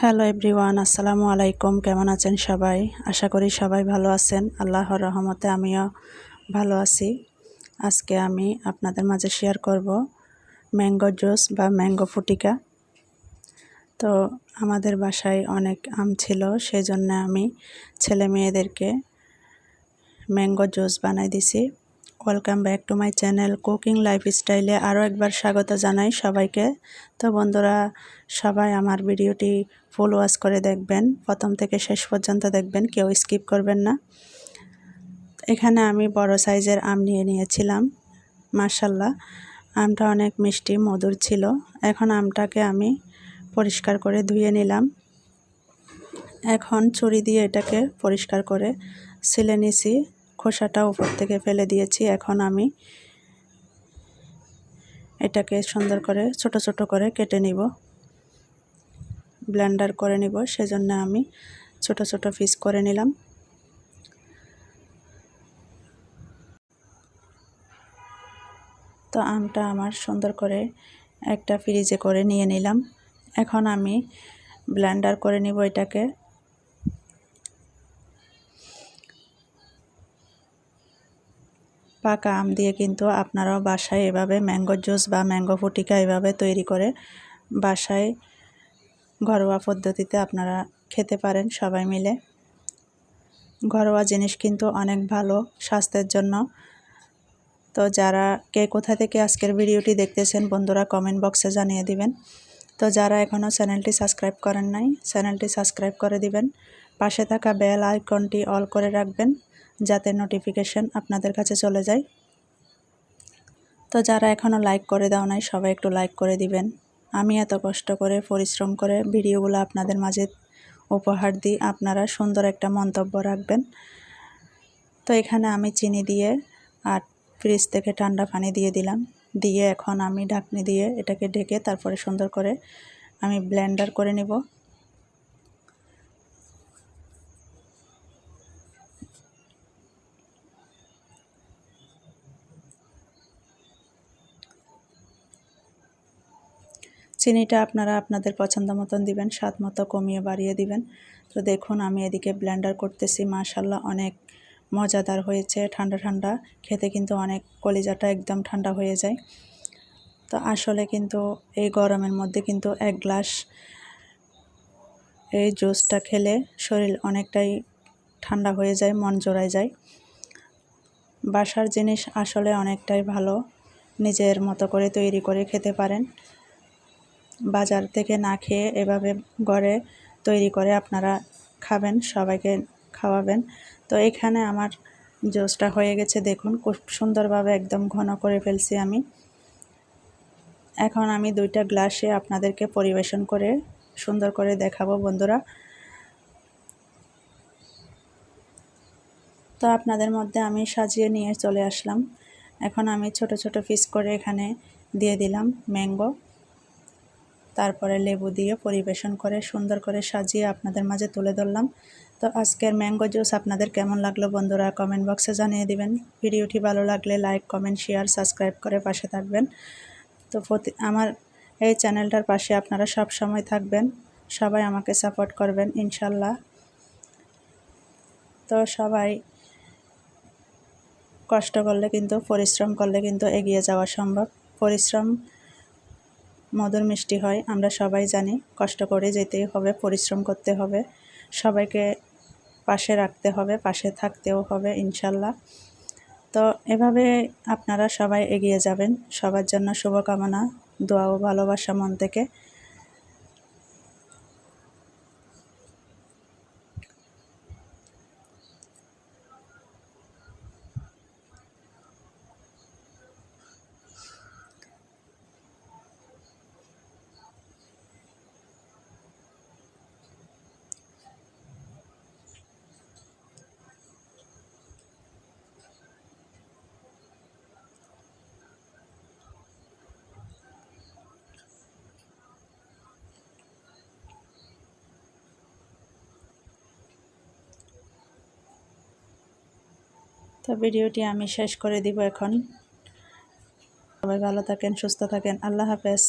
Hello everyone, আসসালামু আলাইকুম। কেমন আছেন সবাই? আশা করি সবাই ভালো আছেন। আল্লাহর রহমতে আমিও ভালো আছি। আজকে আমি আপনাদের মাঝে শেয়ার করব ম্যাঙ্গো জুস বা ম্যাঙ্গো ফুটিকা। তো আমাদের বাসায় অনেক আম ছিল, সেজন্য আমি ছেলে মেয়েদেরকে ম্যাঙ্গো জুস বানাই দিছি। Welcome back to my channel cooking লাইফস্টাইলে আরও একবার স্বাগত জানাই সবাইকে। তো বন্ধুরা, সবাই আমার ভিডিওটি ফুল ওয়াচ করে দেখবেন, প্রথম থেকে শেষ পর্যন্ত দেখবেন, কেউ স্কিপ করবেন না। এখানে আমি বড় সাইজের আম নিয়ে নিয়েছিলাম। মাশাআল্লাহ, আমটা অনেক মিষ্টি মধুর ছিল। এখন আমটাকে আমি পরিষ্কার করে ধুয়ে নিলাম। এখন ছুরি দিয়ে এটাকে পরিষ্কার করে ছিলে নিছি, খোসাটা উপর থেকে ফেলে দিয়েছি। এখন আমি এটাকে সুন্দর করে ছোট ছোট করে কেটে নিব, ব্লেন্ডার করে নিব। সেজন্য আমি ছোট ছোট পিস করে নিলাম। তো আমটা আমার সুন্দর করে একটা ফ্রিজে করে নিয়ে নিলাম। এখন আমি ব্লেন্ডার করে নিব এটাকে। পাকা আম দিয়ে কিন্তু আপনারাও বাসায় এভাবে ম্যাঙ্গো জুস বা ম্যাঙ্গো ফুটিকা এভাবে তৈরি করে বাসায় ঘরোয়া পদ্ধতিতে আপনারা খেতে পারেন সবাই মিলে। ঘরোয়া জিনিস কিন্তু অনেক ভালো স্বাস্থ্যের জন্য। তো যারা কে কোথা থেকে আজকের ভিডিওটি দেখতেছেন বন্ধুরা কমেন্ট বক্সে জানিয়ে দিবেন। তো যারা এখনও চ্যানেলটি সাবস্ক্রাইব করেন নাই, চ্যানেলটি সাবস্ক্রাইব করে দিবেন। পাশে থাকা বেল আইকনটি অল করে রাখবেন, যাতে নোটিফিকেশন আপনাদের কাছে চলে যায়। তো যারা এখনও লাইক করে দাও নাই, সবাই একটু লাইক করে দিবেন। আমি এত কষ্ট করে পরিশ্রম করে ভিডিওগুলো আপনাদের মাঝে উপহার দিই, আপনারা সুন্দর একটা মন্তব্য রাখবেন। তো এখানে আমি চিনি দিয়ে আর ফ্রিজ থেকে ঠান্ডা পানি দিয়ে দিলাম। দিয়ে এখন আমি ঢাকনি দিয়ে এটাকে ঢেকে তারপরে সুন্দর করে আমি ব্লেন্ডার করে নিব। চিনিটা আপনারা আপনাদের পছন্দ মতন দিবেন, স্বাদ মতো কমিয়ে বাড়িয়ে দিবেন। তো দেখুন আমি এদিকে ব্লেন্ডার করতেছি। মাশাআল্লাহ, অনেক মজাদার হয়েছে। ঠান্ডা ঠান্ডা খেতে কিন্তু অনেক, কলিজাটা একদম ঠান্ডা হয়ে যায়। তো আসলে কিন্তু এই গরমের মধ্যে কিন্তু এক গ্লাস এই জুসটা খেলে শরীর অনেকটাই ঠান্ডা হয়ে যায়, মন জোড়ায় যায়। বাসার জিনিস আসলে অনেকটাই ভালো, নিজের মতো করে তৈরি করে খেতে পারেন। বাজার থেকে না খেয়ে এভাবে ঘরে তৈরি করে আপনারা খাবেন, সবাইকে খাওয়াবেন। তো এখানে আমার জুসটা হয়ে গেছে, দেখুন খুব সুন্দরভাবে একদম ঘন করে ফেলছি আমি। এখন আমি দুইটা গ্লাসে আপনাদেরকে পরিবেশন করে সুন্দর করে দেখাবো বন্ধুরা। তো আপনাদের মধ্যে আমি সাজিয়ে নিয়ে চলে আসলাম। এখন আমি ছোট ছোট পিস করে এখানে দিয়ে দিলাম ম্যাঙ্গো, তারপরে লেবু দিয়ে পরিবেশন করে সুন্দর করে সাজিয়ে আপনাদের মাঝে তুলে ধরলাম। তো আজকের ম্যাঙ্গো জুস আপনাদের কেমন লাগলো বন্ধুরা কমেন্ট বক্সে জানিয়ে দিবেন। ভিডিওটি ভালো লাগলে লাইক, কমেন্ট, শেয়ার, সাবস্ক্রাইব করে পাশে থাকবেন। তো আমার এই চ্যানেলটার পাশে আপনারা সব সময় থাকবেন, সবাই আমাকে সাপোর্ট করবেন ইনশাল্লাহ। তো সবাই কষ্ট করলে কিন্তু, পরিশ্রম করলে কিন্তু এগিয়ে যাওয়া সম্ভব। পরিশ্রম মধুর মিষ্টি হয়, আমরা সবাই জানি। কষ্ট করে যেতেই হবে, পরিশ্রম করতে হবে, সবাইকে পাশে রাখতে হবে, পাশে থাকতেও হবে ইনশাল্লাহ। তো এভাবে আপনারা সবাই এগিয়ে যাবেন। সবার জন্য শুভকামনা, দোয়া ও ভালোবাসা মন থেকে। তো ভিডিওটি আমি শেষ করে দিব এখন। সবাই ভালো থাকেন, সুস্থ থাকেন। আল্লাহ হাফেজ।